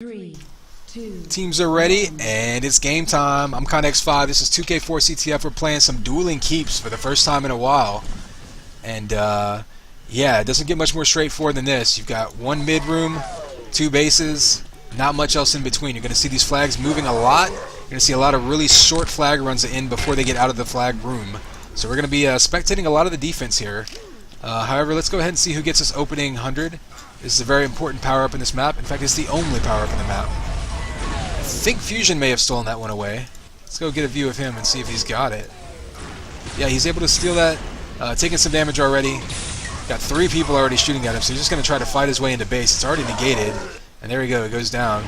3, 2. Teams are ready, and it's game time. I'm ConX5. This is 2K4 CTF. We're playing some Dueling Keeps for the first time in a while. And, yeah, it doesn't get much more straightforward than this. You've got one mid-room, two bases, not much else in between. You're going to see these flags moving a lot. You're going to see a lot of really short flag runs in before they get out of the flag room. So we're going to be spectating a lot of the defense here. However, let's go ahead and see who gets us opening 100. This is a very important power-up in this map. In fact, it's the only power-up in the map. I think Fusion may have stolen that one away. Let's go get a view of him and see if he's got it. Yeah, he's able to steal that. Taking some damage already. Got 3 people already shooting at him, so he's just going to try to fight his way into base. It's already negated. And there we go, it goes down.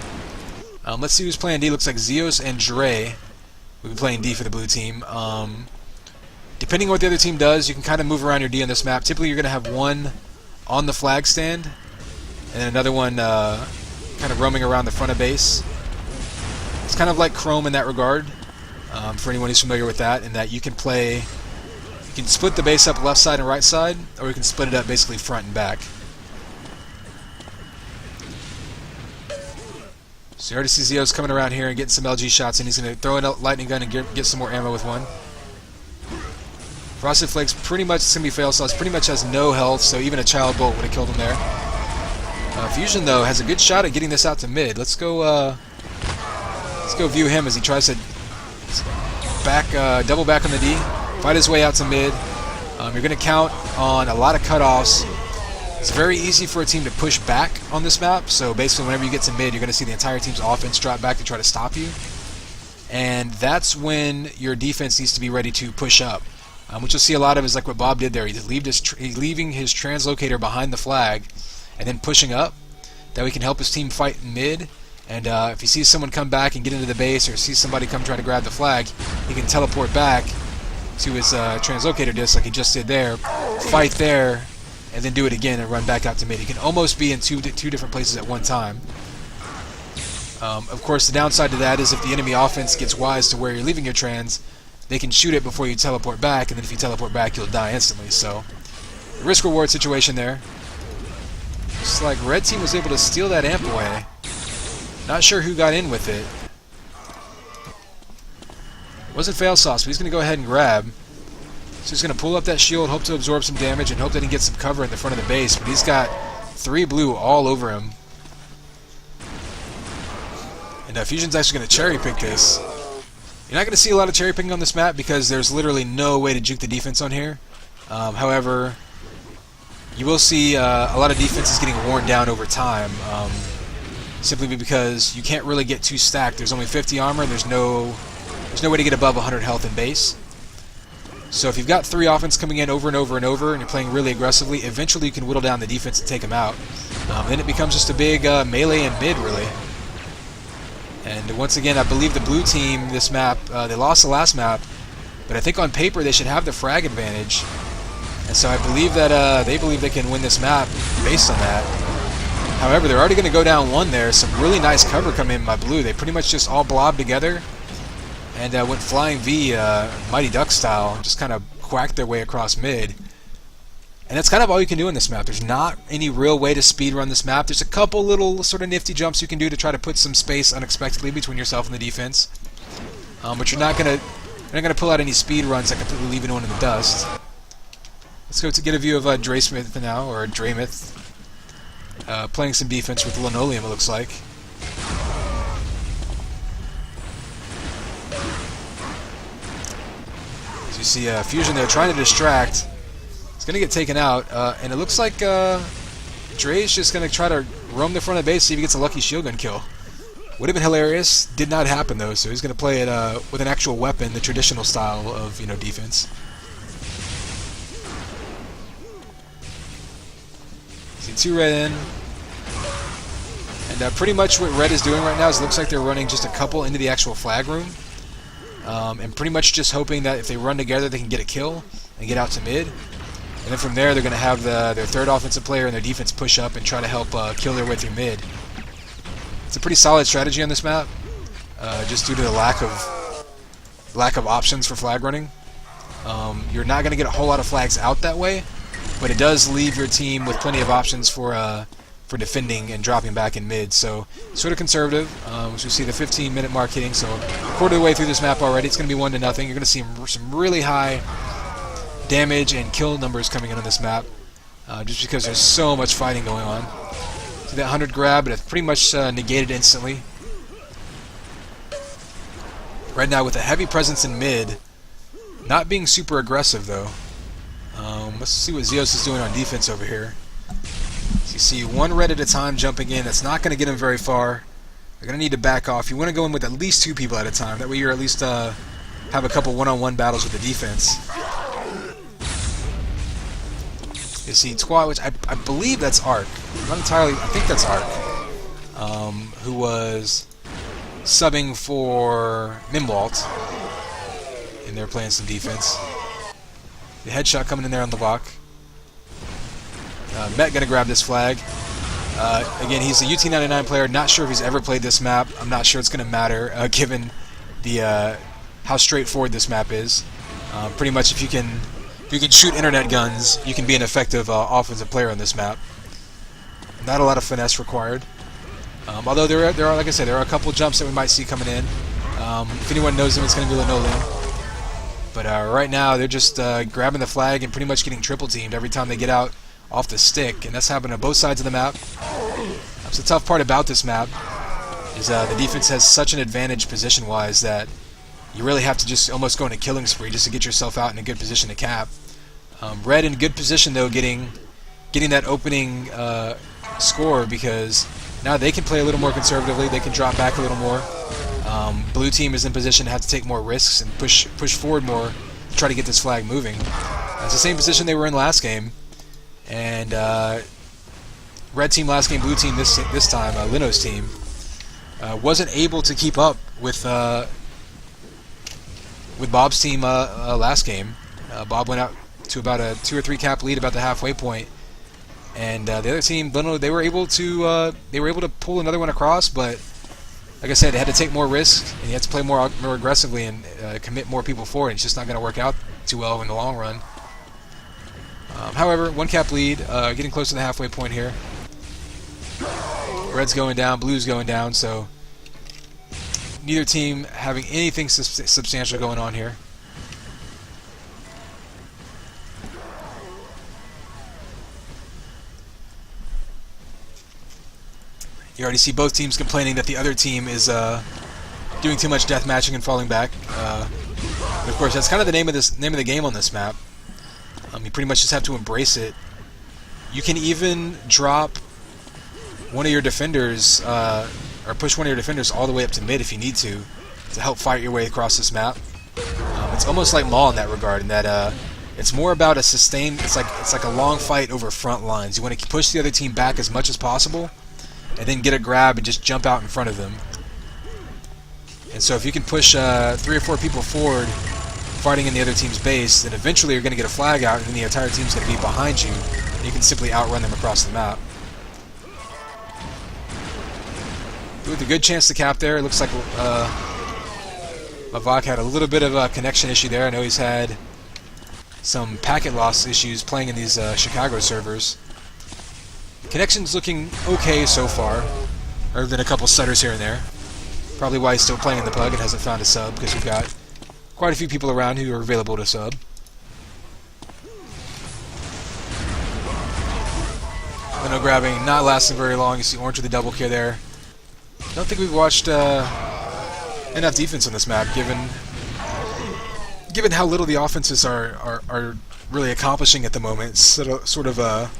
Let's see who's playing D. Looks like Xios and Dray will be playing D for the blue team. Depending on what the other team does, you can kind of move around your D on this map. Typically, you're going to have one on the flag stand, and then another one kind of roaming around the front of base. It's kind of like Chrome in that regard, for anyone who's familiar with that, in that you can split the base up left side and right side, or you can split it up basically front and back. So you already see Xios coming around here and getting some LG shots, and he's going to throw in a lightning gun and get some more ammo with one. Frosted Flakes pretty much, it's going to be Failsauce, pretty much has no health, so even a child bolt would have killed him there. Fusion, though, has a good shot at getting this out to mid. Let's go view him as he tries to double back on the D, fight his way out to mid. You're going to count on a lot of cutoffs. It's very easy for a team to push back on this map, so basically whenever you get to mid, you're going to see the entire team's offense drop back to try to stop you. And that's when your defense needs to be ready to push up. What you'll see a lot of is like what Bob did there. He's leaving his translocator behind the flag and then pushing up. That way he can help his team fight in mid. And if he sees someone come back and get into the base, or sees somebody come try to grab the flag, he can teleport back to his translocator disc like he just did there, fight there, and then do it again and run back out to mid. He can almost be in two different places at one time. Of course, the downside to that is if the enemy offense gets wise to where you're leaving your trans, they can shoot it before you teleport back, and then if you teleport back, you'll die instantly. So, risk-reward situation there. Looks like red team was able to steal that amp away. Not sure who got in with it. Wasn't Failsauce, but he's going to go ahead and grab. So he's going to pull up that shield, hope to absorb some damage, and hope that he gets some cover in the front of the base. But he's got 3 blue all over him. And Fusion's actually going to cherry pick this. You're not going to see a lot of cherry picking on this map because there's literally no way to juke the defense on here. However, you will see a lot of defenses getting worn down over time. Simply because you can't really get too stacked. There's only 50 armor, and there's no way to get above 100 health in base. So if you've got 3 offense coming in over and over and over, and you're playing really aggressively, eventually you can whittle down the defense and take them out. Then it becomes just a big melee and mid, really. And once again, I believe the blue team, this map, they lost the last map, but I think on paper they should have the frag advantage. And so I believe that they believe they can win this map based on that. However, they're already going to go down 1 there. Some really nice cover come in by blue. They pretty much just all blobbed together and went flying V, Mighty Duck style, just kind of quacked their way across mid. And that's kind of all you can do in this map. There's not any real way to speedrun this map. There's a couple little sort of nifty jumps you can do to try to put some space unexpectedly between yourself and the defense. But you're not gonna pull out any speed runs that completely leave anyone in the dust. Let's go to get a view of Dray Smith now, or Draymith. Playing some defense with Linoleum, it looks like. So you see Fusion there trying to distract. It's going to get taken out, and it looks like Dray's just going to try to roam the front of the base, see if he gets a lucky shield gun kill. Would have been hilarious. Did not happen, though, so he's going to play it with an actual weapon, the traditional style of defense. See 2 red in. And pretty much what red is doing right now is it looks like they're running just a couple into the actual flag room. And pretty much just hoping that if they run together they can get a kill and get out to mid. And then from there they're going to have their 3rd offensive player and their defense push up and try to help kill their way through mid. It's a pretty solid strategy on this map, just due to the lack of options for flag running. You're not going to get a whole lot of flags out that way, but it does leave your team with plenty of options for for defending and dropping back in mid. So sort of conservative. As we see the 15-minute mark hitting, so a quarter of the way through this map already. It's going to be 1-0. You're going to see some really high damage and kill numbers coming in on this map, just because there's so much fighting going on. See that 100 grab, but it's pretty much negated instantly. Right now with a heavy presence in mid, not being super aggressive though. Let's see what Xios is doing on defense over here. So you see one red at a time jumping in. That's not going to get him very far. They're going to need to back off. You want to go in with at least 2 people at a time. That way you're at least have a couple one-on-one battles with the defense. You see Twa, which I believe that's Ark. Not entirely. I think that's Ark, who was subbing for MLUT, and they're playing some defense. The headshot coming in there on the block. Met gonna grab this flag. Again, he's a UT99 player. Not sure if he's ever played this map. I'm not sure it's gonna matter given the how straightforward this map is. Pretty much, if you can shoot internet guns, you can be an effective offensive player on this map. Not a lot of finesse required. Although there are, like I said, there are a couple jumps that we might see coming in. If anyone knows them, it's going to be Linoleum. But right now, they're just grabbing the flag and pretty much getting triple teamed every time they get out off the stick, and that's happening on both sides of the map. That's the tough part about this map, is the defense has such an advantage position-wise that you really have to just almost go in a killing spree just to get yourself out in a good position to cap. Red in good position though, getting that opening score, because now they can play a little more conservatively. They can drop back a little more. Blue team is in position to have to take more risks and push forward more to try to get this flag moving. It's the same position they were in last game, and red team last game, blue team this time, Lino's team, wasn't able to keep up with Bob's team last game. Bob went out to about a 2 or 3 cap lead about the halfway point, and the other team, Lino, they were able to pull another one across, but like I said, they had to take more risks, and you had to play more aggressively and commit more people forward. It's just not going to work out too well in the long run. However, 1 cap lead, getting close to the halfway point here. Red's going down, blue's going down, so neither team having anything substantial going on here. You already see both teams complaining that the other team is doing too much death matching and falling back. But of course, that's kind of the name of the game on this map. You pretty much just have to embrace it. You can even drop one of your defenders, or push one of your defenders all the way up to mid if you need to help fight your way across this map. It's almost like Maul in that regard, in that it's more about a sustained. It's like a long fight over front lines. You want to push the other team back as much as possible, and then get a grab and just jump out in front of them. And so if you can push 3 or 4 people forward fighting in the other team's base, then eventually you're going to get a flag out, and then the entire team's going to be behind you, and you can simply outrun them across the map. With a good chance to cap there. It looks like Mavak had a little bit of a connection issue there. I know he's had some packet loss issues playing in these Chicago servers. Connection's looking okay so far, other than a couple stutters here and there. Probably why he's still playing in the PUG and hasn't found a sub, because we've got quite a few people around who are available to sub. Lino grabbing, not lasting very long. You see Orange with the double kill there. I don't think we've watched enough defense on this map, given how little the offenses are really accomplishing at the moment. It's sort of a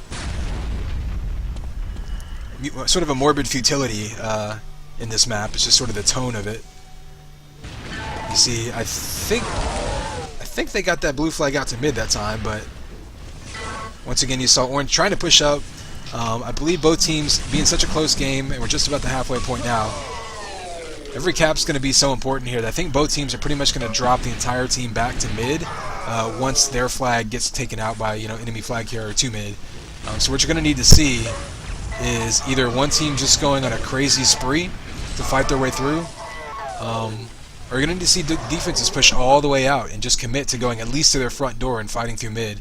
morbid futility in this map. It's just sort of the tone of it. You see, I think they got that blue flag out to mid that time, but once again you saw Orange trying to push up. I believe both teams being such a close game, and we're just about the halfway point now. Every cap's going to be so important here that I think both teams are pretty much going to drop the entire team back to mid once their flag gets taken out by enemy flag carrier to mid. So what you're going to need to see is either one team just going on a crazy spree to fight their way through, or you're going to need to see defenses push all the way out and just commit to going at least to their front door and fighting through mid.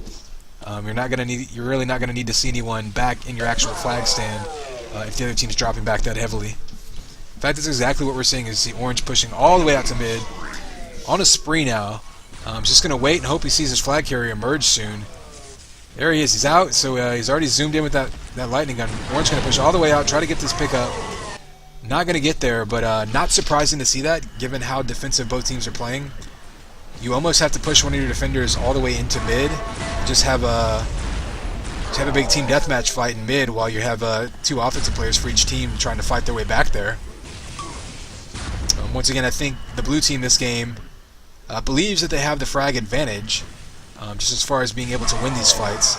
You're really not going to need to see anyone back in your actual flag stand if the other team's dropping back that heavily. In fact, that's exactly what we're seeing, is the orange pushing all the way out to mid. On a spree now. He's just going to wait and hope he sees his flag carrier emerge soon. There he is. He's out, so he's already zoomed in with that lightning gun. Orange going to push all the way out, try to get this pickup. Not going to get there, but not surprising to see that, given how defensive both teams are playing. You almost have to push one of your defenders all the way into mid. Just have a big team deathmatch fight in mid while you have 2 offensive players for each team trying to fight their way back there. Once again, I think the blue team this game believes that they have the frag advantage, just as far as being able to win these fights.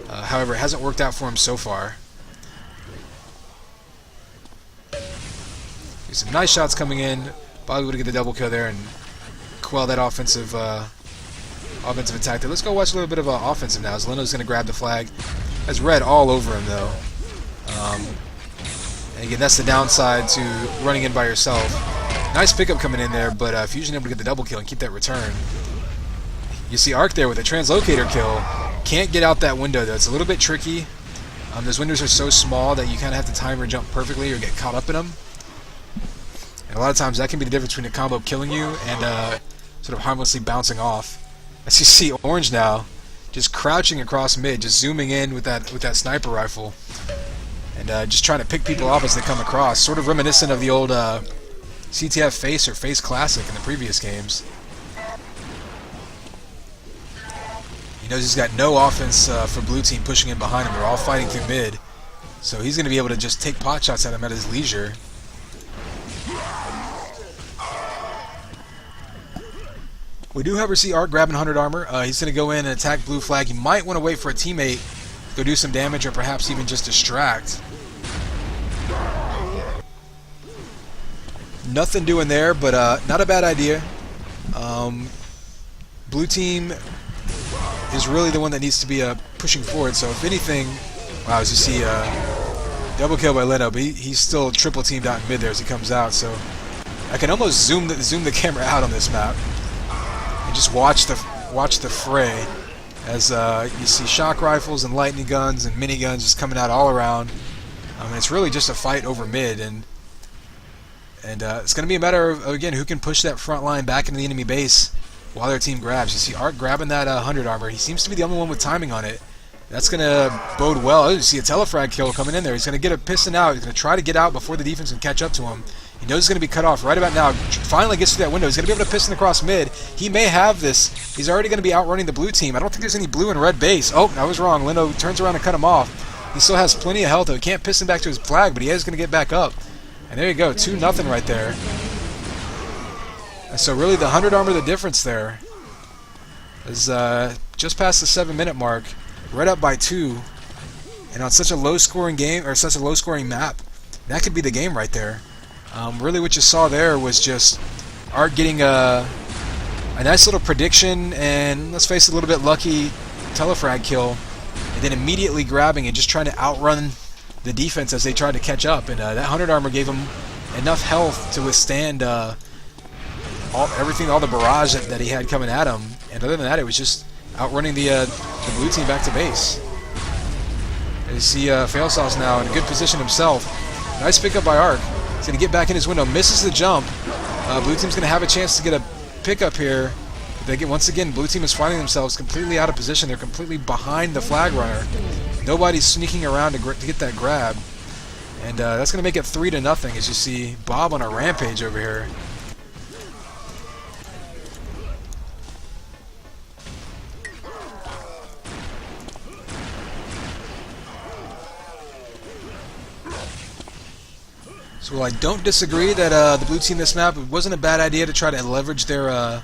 However, it hasn't worked out for them so far. There's some nice shots coming in. Probably would get the double kill there and quell that offensive attack there. Let's go watch a little bit of offensive now, as Lino's going to grab the flag. Has red all over him, though. And again, that's the downside to running in by yourself. Nice pickup coming in there, but Fusion able to get the double kill and keep that return. You see Arc there with a translocator kill. Can't get out that window, though. It's a little bit tricky. Those windows are so small that you kind of have to time or jump perfectly or get caught up in them. And a lot of times that can be the difference between a combo killing you and sort of harmlessly bouncing off. As you see Orange now, just crouching across mid, just zooming in with that sniper rifle. And just trying to pick people off as they come across. Sort of reminiscent of the old CTF Face or Face Classic in the previous games. He knows he's got no offense for blue team pushing in behind him. They're all fighting through mid. So he's going to be able to just take pot shots at him at his leisure. We do, however, see Arc grabbing 100 armor. He's going to go in and attack blue flag. He might want to wait for a teammate to go do some damage or perhaps even just distract. Nothing doing there, but not a bad idea. Blue team is really the one that needs to be pushing forward. So if anything, wow, as you see, double kill by Lino, but he's still triple teamed out in mid there as he comes out. So I can almost zoom the camera out on this map and just watch the fray as you see shock rifles and lightning guns and miniguns just coming out all around. It's really just a fight over mid, and it's going to be a matter of, again, who can push that front line back into the enemy base while their team grabs. You see Arc grabbing that 100 armor. He seems to be the only one with timing on it. That's going to bode well. Oh, you see a telefrag kill coming in there. He's going to get a piston out. He's going to try to get out before the defense can catch up to him. He knows he's going to be cut off right about now. Finally gets through that window. He's going to be able to piston across mid. He may have this. He's already going to be outrunning the blue team. I don't think there's any blue and red base. Oh, I was wrong. Lino turns around and cut him off. He still has plenty of health, though. He can't piston back to his flag, but he is going to get back up. And there you go. 2-0 right there. And so really the 100 armor, the difference there is just past the 7-minute mark. Right up by 2. And on such a low-scoring game, or such a low-scoring map, that could be the game right there. Really what you saw there was just Art getting a nice little prediction and, let's face it, a little bit lucky telefrag kill, and then immediately grabbing and just trying to outrun the defense as they tried to catch up. And that 100 armor gave him enough health to withstand all the barrage that he had coming at him. And other than that, it was just outrunning the blue team back to base. And you see Failsauce now in a good position himself. Nice pickup by Arc. He's going to get back in his window, misses the jump. Blue team's going to have a chance to get a pickup here. Once again, blue team is finding themselves completely out of position. They're completely behind the flag runner. Nobody's sneaking around to get that grab. And that's going to make it 3-0 as you see Bob on a rampage over here. So while I don't disagree that the blue team this map, it wasn't a bad idea to try to leverage their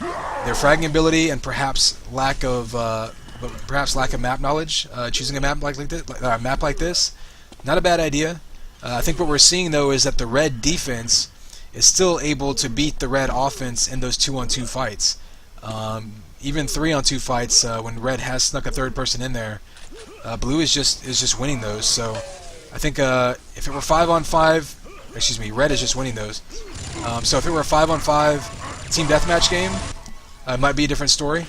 fragging ability and perhaps lack of map knowledge. Choosing a map like this, not a bad idea. I think what we're seeing though is that the red defense is still able to beat the red offense in those 2-on-2 fights. Even 3-on-2 fights when red has snuck a third person in there, blue is just winning those. So I think if it were 5-on-5, excuse me, red is just winning those. So if it were a 5-on-5 team deathmatch game, it might be a different story.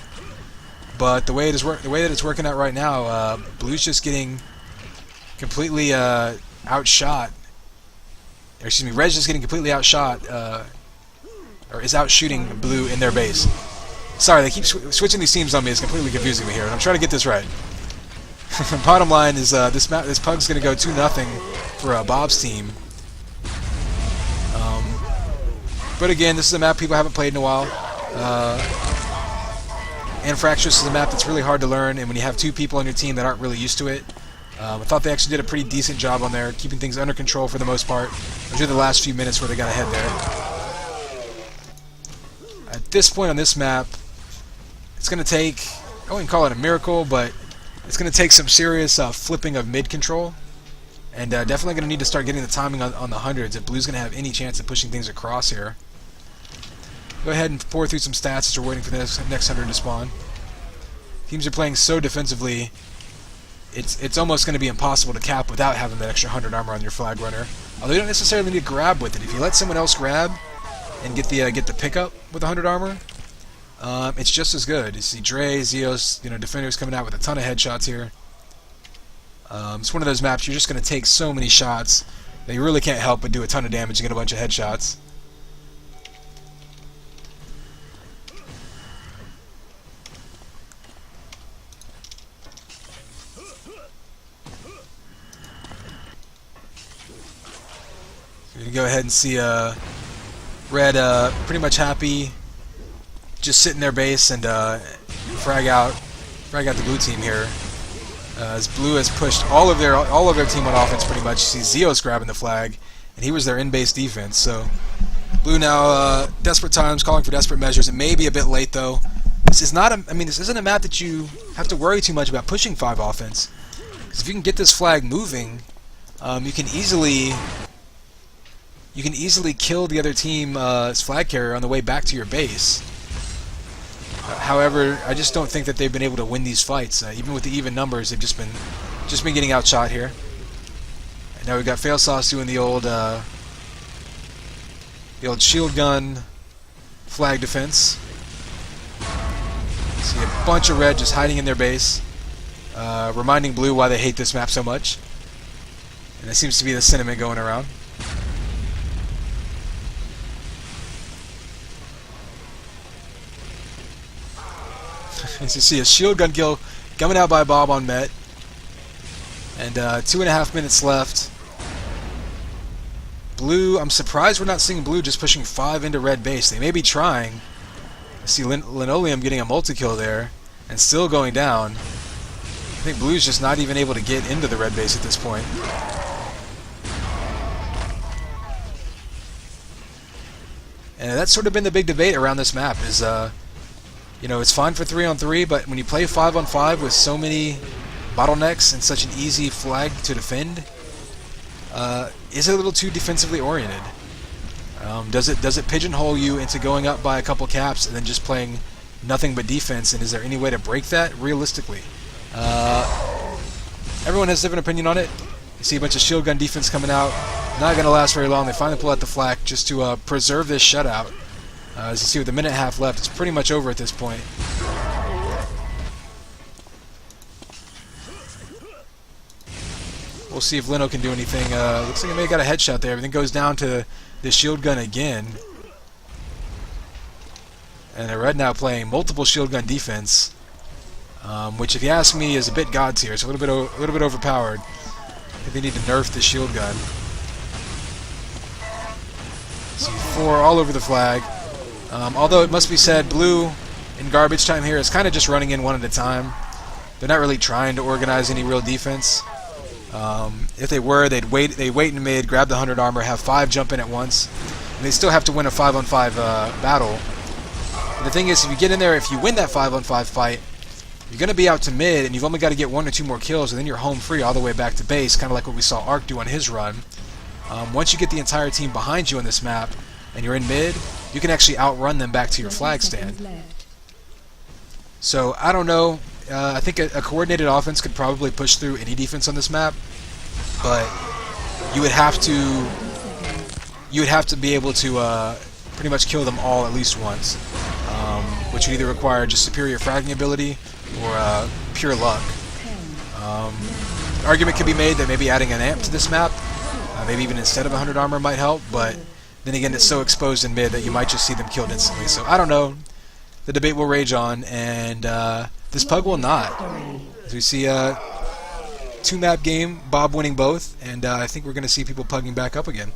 But the way that it's working out right now, blue's just getting completely outshot. Or excuse me, Red's just getting completely outshot, or is outshooting Blue in their base. Sorry, they keep switching these teams on me. It's completely confusing me here, and I'm trying to get this right. Bottom line is this Pug's going to go 2-0 for Bob's team. But again, this is a map people haven't played in a while. And Fractious is a map that's really hard to learn, and when you have two people on your team that aren't really used to it, I thought they actually did a pretty decent job on there, keeping things under control for the most part. Until the last few minutes where they got ahead there. At this point on this map, it's going to take, I wouldn't call it a miracle, but it's going to take some serious flipping of mid control. And definitely going to need to start getting the timing on the hundreds if Blue's going to have any chance of pushing things across here. Go ahead and pour through some stats as we're waiting for the next 100 to spawn. Teams are playing so defensively, it's almost going to be impossible to cap without having that extra 100 armor on your flag runner. Although you don't necessarily need to grab with it. If you let someone else grab and get the pickup with 100 armor, it's just as good. You see Dray, Xios, defenders coming out with a ton of headshots here. It's one of those maps you're just going to take so many shots that you really can't help but do a ton of damage and get a bunch of headshots. You can go ahead and see Red pretty much happy, just sitting their base and frag out the blue team here. As Blue has pushed all of their team on offense pretty much. You see Xios grabbing the flag, and he was their in-base defense. So Blue now desperate times, calling for desperate measures. It may be a bit late though. This is not this isn't a map that you have to worry too much about pushing 5 offense. Because if you can get this flag moving, you can easily kill the other team's flag carrier on the way back to your base. However, I just don't think that they've been able to win these fights. Even with the even numbers, they've just been getting outshot here. And now we've got Failsauce doing the old shield gun flag defense. See a bunch of Red just hiding in their base, reminding Blue why they hate this map so much. And that seems to be the sentiment going around. As you see a shield gun kill coming out by Bob on Met. And 2.5 minutes left. Blue, I'm surprised we're not seeing Blue just pushing 5 into Red base. They may be trying. I see Linoleum getting a multi-kill there and still going down. I think Blue's just not even able to get into the Red base at this point. And that's sort of been the big debate around this map is it's fine for 3-on-3, but when you play 5-on-5 with so many bottlenecks and such an easy flag to defend, is it a little too defensively oriented? Does it pigeonhole you into going up by a couple caps and then just playing nothing but defense? And is there any way to break that realistically? Everyone has a different opinion on it. You see a bunch of shield gun defense coming out. Not going to last very long. They finally pull out the flak just to preserve this shutout. As you see, with a minute and a half left, it's pretty much over at this point. We'll see if Lino can do anything. Looks like he may have got a headshot there. Everything goes down to the shield gun again. And they're right now playing multiple shield gun defense, which, if you ask me, is a bit god tier. It's a little bit overpowered. I think they need to nerf the shield gun. See 4 all over the flag. Although it must be said, Blue in garbage time here is kind of just running in one at a time. They're not really trying to organize any real defense. If they were, they'd wait in mid, grab the 100 armor, have 5 jump in at once, and they still have to win a 5-on-5 battle. And the thing is, if you get in there, if you win that 5-on-5 fight, you're going to be out to mid, and you've only got to get 1 or 2 more kills, and then you're home free all the way back to base, kind of like what we saw Ark do on his run. Once you get the entire team behind you on this map, and you're in mid, you can actually outrun them back to your flag stand. So, I don't know. I think a coordinated offense could probably push through any defense on this map, but you would have to be able to pretty much kill them all at least once, which would either require just superior fragging ability or pure luck. argument could be made that maybe adding an amp to this map, maybe even instead of 100 armor might help, but then again it's so exposed in mid that you might just see them killed instantly. So I don't know. The debate will rage on, and this pug will not. As we see a 2-map game, Bob winning both, and I think we're going to see people pugging back up again.